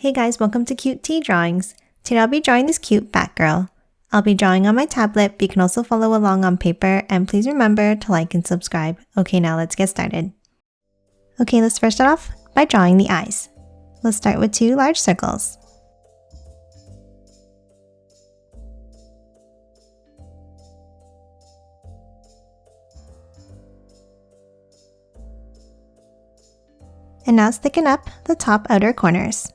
Hey guys, welcome to Cute Tea Drawings. Today I'll be drawing this cute Batgirl. I'll be drawing on my tablet, but you can also follow along on paper, and please remember to like and subscribe. Okay, now let's get started. Okay, let's first start off by drawing the eyes. Let's start with 2 large circles. And now thicken up the top outer corners.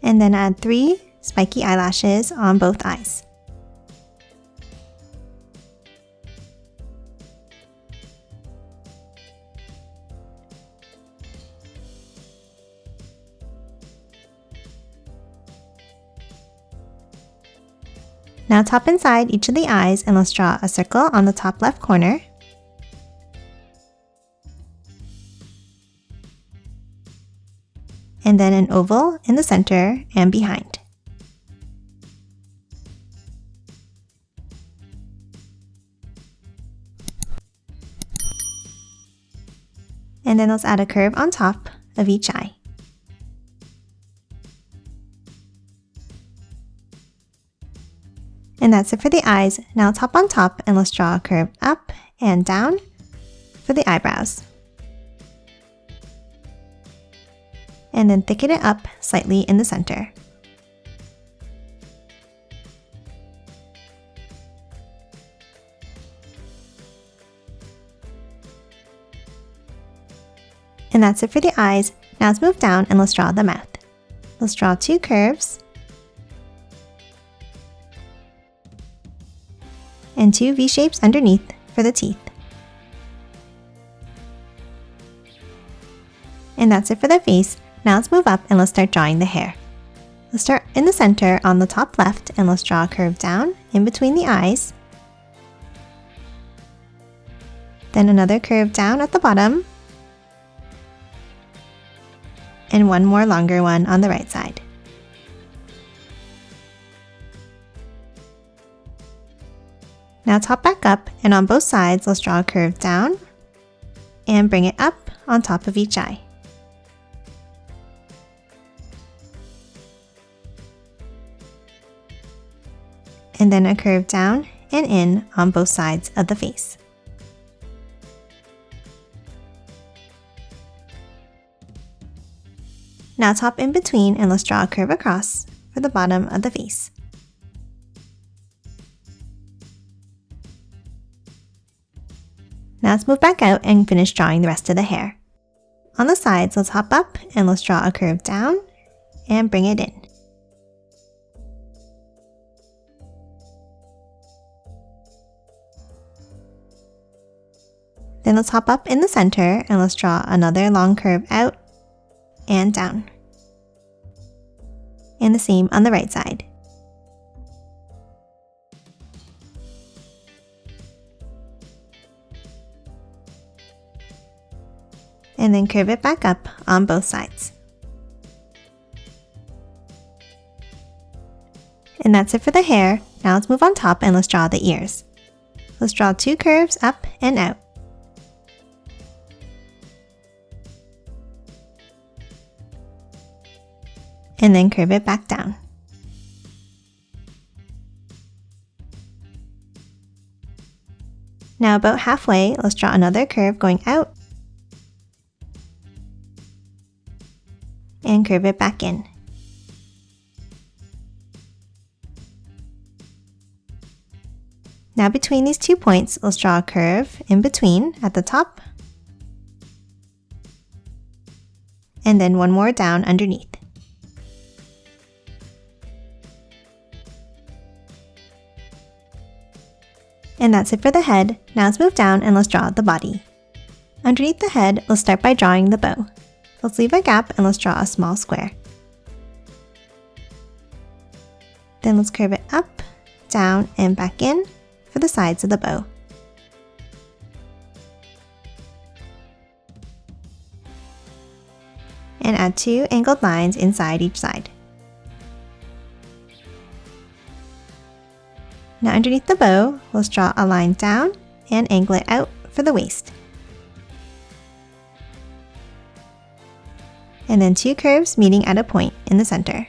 And then add 3 spiky eyelashes on both eyes. Now top inside each of the eyes and let's draw a circle on the top left corner. And then an oval in the center and behind. And then let's add a curve on top of each eye. And that's it for the eyes. Now top on top and let's draw a curve up and down for the eyebrows. And then thicken it up slightly in the center. And that's it for the eyes. Now let's move down and let's draw the mouth. Let's draw 2 curves and 2 V-shapes underneath for the teeth. And that's it for the face. Now let's move up and let's start drawing the hair. Let's start in the center on the top left and let's draw a curve down in between the eyes. Then another curve down at the bottom. And one more longer one on the right side. Now top back up and on both sides let's draw a curve down and bring it up on top of each eye. And then a curve down and in on both sides of the face. Now top in between and let's draw a curve across for the bottom of the face. Now let's move back out and finish drawing the rest of the hair. On the sides, let's hop up and let's draw a curve down and bring it in. Then let's hop up in the center and let's draw another long curve out and down. And the same on the right side. And then curve it back up on both sides. And that's it for the hair. Now let's move on top and let's draw the ears. Let's draw 2 curves up and out. And then curve it back down. Now about halfway, let's draw another curve going out and curve it back in. Now between these 2 points, let's draw a curve in between at the top and then one more down underneath. And that's it for the head. Now let's move down and let's draw the body. Underneath the head, let's start by drawing the bow. Let's leave a gap and let's draw a small square. Then let's curve it up, down, and back in for the sides of the bow. And add 2 angled lines inside each side. Now underneath the bow, let's draw a line down and angle it out for the waist. And then 2 curves meeting at a point in the center.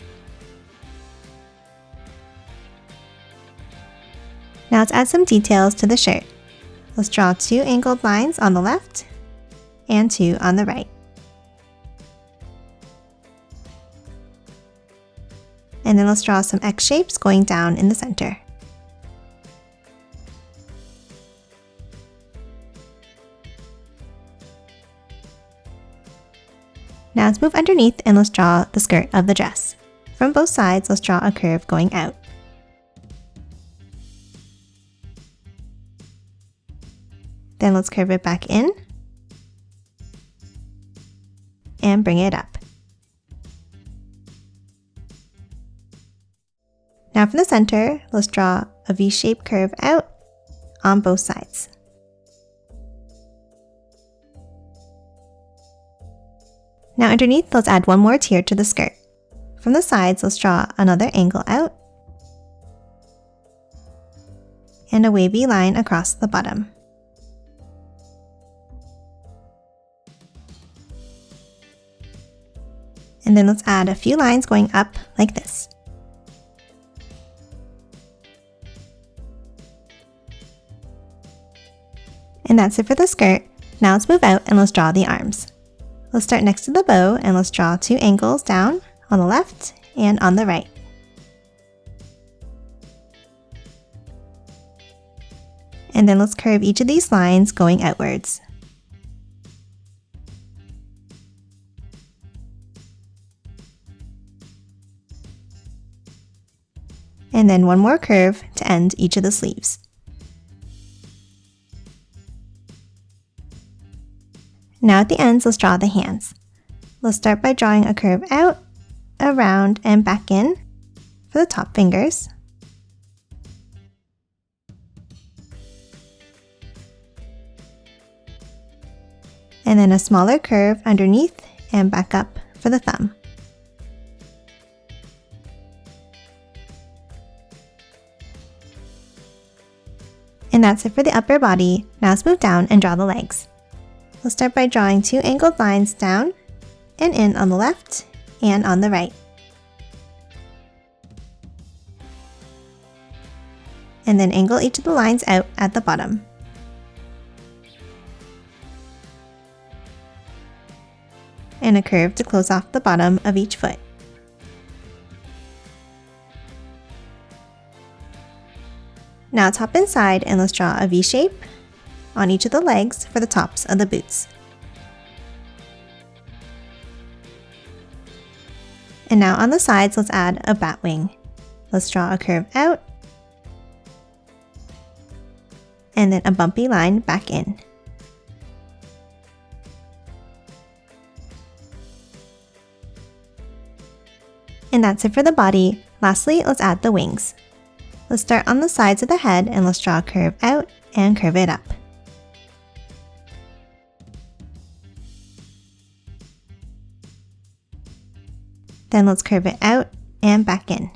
Now let's add some details to the shirt. Let's draw 2 angled lines on the left and 2 on the right. And then let's draw some X shapes going down in the center. Now let's move underneath and let's draw the skirt of the dress. From both sides, let's draw a curve going out. Then let's curve it back in and bring it up. Now from the center, let's draw a V-shaped curve out on both sides. Now underneath, let's add one more tier to the skirt. From the sides, let's draw another angle out and a wavy line across the bottom. And then let's add a few lines going up like this. And that's it for the skirt. Now let's move out and let's draw the arms. Let's start next to the bow and let's draw 2 angles down on the left and on the right. And then let's curve each of these lines going outwards. And then one more curve to end each of the sleeves. Now at the ends, let's draw the hands. Let's start by drawing a curve out, around, and back in for the top fingers. And then a smaller curve underneath and back up for the thumb. And that's it for the upper body. Now let's move down and draw the legs. We'll start by drawing 2 angled lines down and in on the left and on the right. And then angle each of the lines out at the bottom. And a curve to close off the bottom of each foot. Now let's hop inside and let's draw a V shape on each of the legs for the tops of the boots. And now on the sides, let's add a bat wing. Let's draw a curve out and then a bumpy line back in. And that's it for the body. Lastly, let's add the wings. Let's start on the sides of the head and let's draw a curve out and curve it up. Then let's curve it out and back in.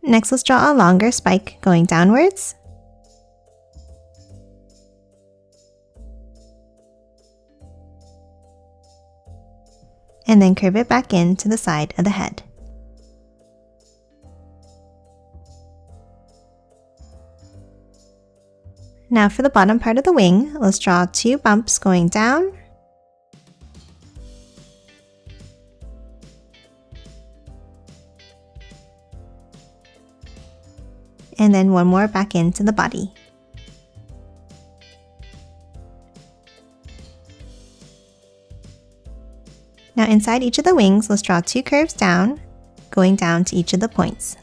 Next, let's draw a longer spike going downwards. And then curve it back in to the side of the head. Now for the bottom part of the wing, let's draw 2 bumps going down and then one more back into the body. Now inside each of the wings, let's draw 2 curves down, going down to each of the points.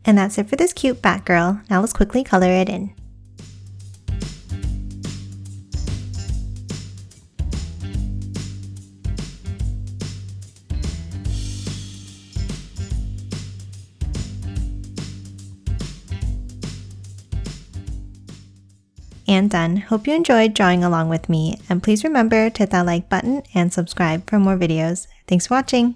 And that's it for this cute Batgirl. Now let's quickly color it in. and done. Hope you enjoyed drawing along with me, and please remember to hit that like button and subscribe for more videos. Thanks for watching!